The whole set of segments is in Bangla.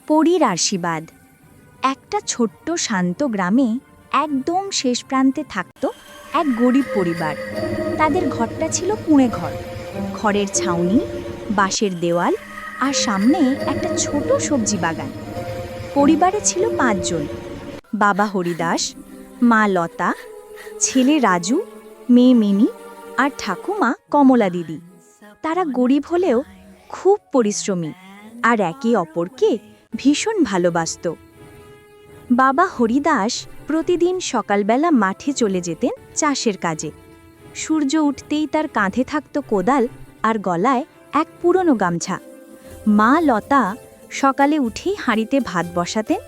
পরীর আশীর্বাদ। একটা ছোট্ট শান্ত গ্রামে একদম শেষ প্রান্তে থাকত এক গরিব পরিবার। তাদের ঘরটা ছিল কুঁড়ে ঘর, খড়ের ছাউনি, বাঁশের দেওয়াল আর সামনে একটা ছোট সবজি বাগান। পরিবারে ছিল ৫ জন: বাবা হরিদাস, মা লতা, ছেলে রাজু, মেয়ে মিনি আর ঠাকুমা কমলা দিদি। তারা গরিব হলেও খুব পরিশ্রমী আর একে অপরকে ভীষণ ভালোবাসত। বাবা হরিদাস প্রতিদিন সকালবেলা মাঠে চলে যেতেন চাষের কাজে। সূর্য উঠতেই তার কাঁধে থাকত কোদাল আর গলায় এক পুরনো গামছা। মা লতা সকালে উঠেই হাঁড়িতে ভাত বসাতেন,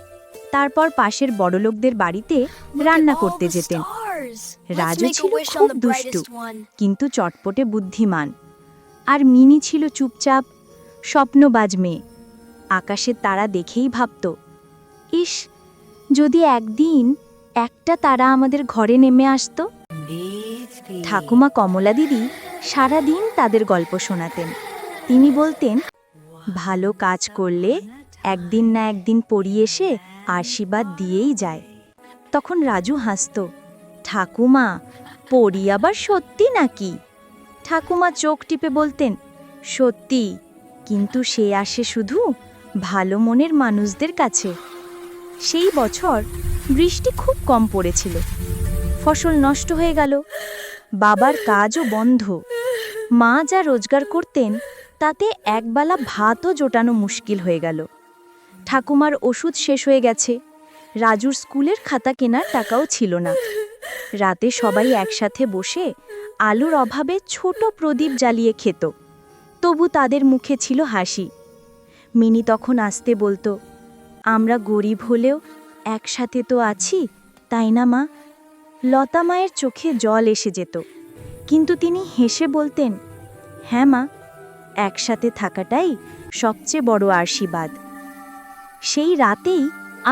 তারপর পাশের বড়লোকদের বাড়িতে রান্না করতে যেতেন। রাজু ছিল খুব দুষ্টু কিন্তু চটপটে বুদ্ধিমান, আর মিনি ছিল চুপচাপ স্বপ্নবাজ মেয়ে। আকাশের তারা দেখেই ভাবত, ইস, যদি একদিন একটা তারা আমাদের ঘরে নেমে আসতো। ঠাকুমা কমলা দিদি সারাদিন তাদের গল্প শোনাতেন। তিনি বলতেন, ভালো কাজ করলে একদিন না একদিন পরী এসে আশীর্বাদ দিয়েই যায়। তখন রাজু হাসত, ঠাকুমা, পরী আবার সত্যি নাকি? ঠাকুমা চোখ টিপে বলতেন, সত্যি, কিন্তু সে আসে শুধু ভালো মনের মানুষদের কাছে। সেই বছর বৃষ্টি খুব কম পড়েছিল। ফসল নষ্ট হয়ে গেল, বাবার কাজও বন্ধ। মা যা রোজগার করতেন তাতে একবেলা ভাতও জোটানো মুশকিল হয়ে গেল। ঠাকুমার ওষুধ শেষ হয়ে গেছে, রাজুর স্কুলের খাতা কেনার টাকাও ছিল না। রাতে সবাই একসাথে বসে আলুর অভাবে ছোট প্রদীপ জ্বালিয়ে খেত, তবু তাদের মুখে ছিল হাসি। মিনি তখন আসতে বলতো, আমরা গরিব হলেও একসাথে তো আছি, তাই না মা? লতা মায়ের চোখে জল এসে যেত, কিন্তু তিনি হেসে বলতেন, হ্যাঁ মা, একসাথে থাকাটাই সবচেয়ে বড় আশীর্বাদ। সেই রাতেই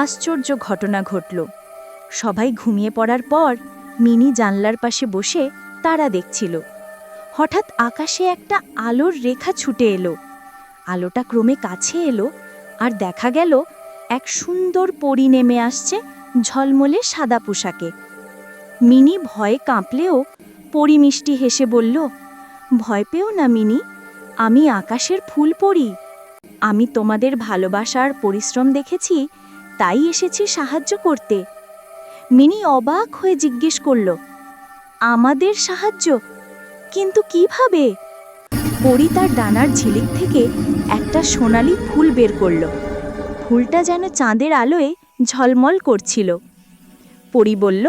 আশ্চর্য ঘটনা ঘটল। সবাই ঘুমিয়ে পড়ার পর মিনি জানলার পাশে বসে তারা দেখছিল। হঠাৎ আকাশে একটা আলোর রেখা ছুটে এলো। আলোটা ক্রমে কাছে এলো আর দেখা গেল এক সুন্দর পরী নেমে আসছে ঝলমলে সাদা পোশাকে। মিনি ভয়ে কাঁপলেও পরী মিষ্টি হেসে বলল, ভয় পেও না মিনি, আমি আকাশের ফুল পরী। আমি তোমাদের ভালোবাসার পরিশ্রম দেখেছি, তাই এসেছি সাহায্য করতে। মিনি অবাক হয়ে জিজ্ঞেস করল, আমাদের সাহায্য? কিন্তু কিভাবে? পরী তার ডানার ঝিলিক থেকে একটা সোনালি ফুল বের করল। ফুলটা যেন চাঁদের আলোয় ঝলমল করছিল। পরী বলল,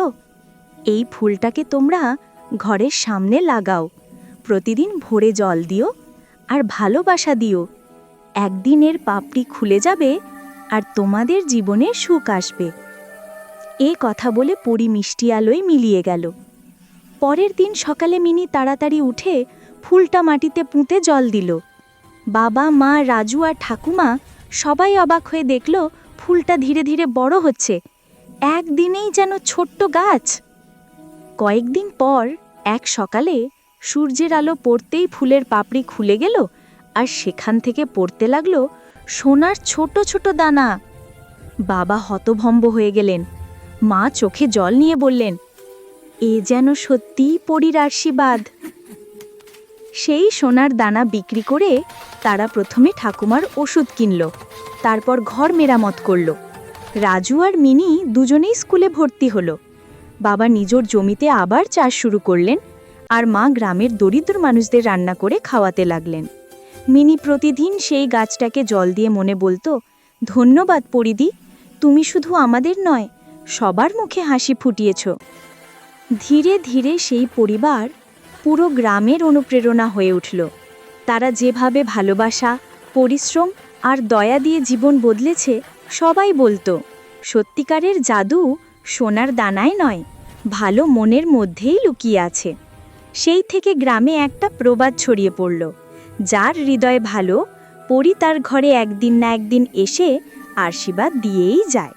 এই ফুলটাকে তোমরা ঘরের সামনে লাগাও, প্রতিদিন ভোরে জল দিও আর ভালোবাসা দিও। একদিন এর পাপড়ি খুলে যাবে আর তোমাদের জীবনে সুখ আসবে। এ কথা বলে পরী মিষ্টি আলোয় মিলিয়ে গেল। পরের দিন সকালে মিনি তাড়াতাড়ি উঠে ফুলটা মাটিতে পুঁতে জল দিল। বাবা, মা, রাজু আর ঠাকুমা সবাই অবাক হয়ে দেখল ফুলটা ধীরে ধীরে বড় হচ্ছে, একদিনেই যেন ছোট্ট গাছ। কয়েকদিন পর এক সকালে সূর্যের আলো পড়তেই ফুলের পাপড়ি খুলে গেল আর সেখান থেকে পড়তে লাগলো সোনার ছোট ছোট দানা। বাবা হতভম্ব হয়ে গেলেন। মা চোখে জল নিয়ে বললেন, এ যেন সত্যিই পরীর আশীর্বাদ। সেই সোনার দানা বিক্রি করে তারা প্রথমে ঠাকুমার ওষুধ কিনল, তারপর ঘর মেরামত করল। রাজু আর মিনি দুজনেই স্কুলে ভর্তি হলো। বাবা নিজের জমিতে আবার চাষ শুরু করলেন, আর মা গ্রামের দরিদ্র মানুষদের রান্না করে খাওয়াতে লাগলেন। মিনি প্রতিদিন সেই গাছটাকে জল দিয়ে মনে বলতো, ধন্যবাদ পরিদি, তুমি শুধু আমাদের নয়, সবার মুখে হাসি ফুটিয়েছ। ধীরে ধীরে সেই পরিবার পুরো গ্রামের অনুপ্রেরণা হয়ে উঠল। তারা যেভাবে ভালোবাসা, পরিশ্রম আর দয়া দিয়ে জীবন বদলেছে, সবাই বলতো, সত্যিকারের জাদু সোনার দানায় নয়, ভালো মনের মধ্যেই লুকিয়ে আছে। সেই থেকে গ্রামে একটা প্রবাদ ছড়িয়ে পড়ল, যার হৃদয় ভালো, পরী তার ঘরে একদিন না একদিন এসে আশীর্বাদ দিয়েই যায়।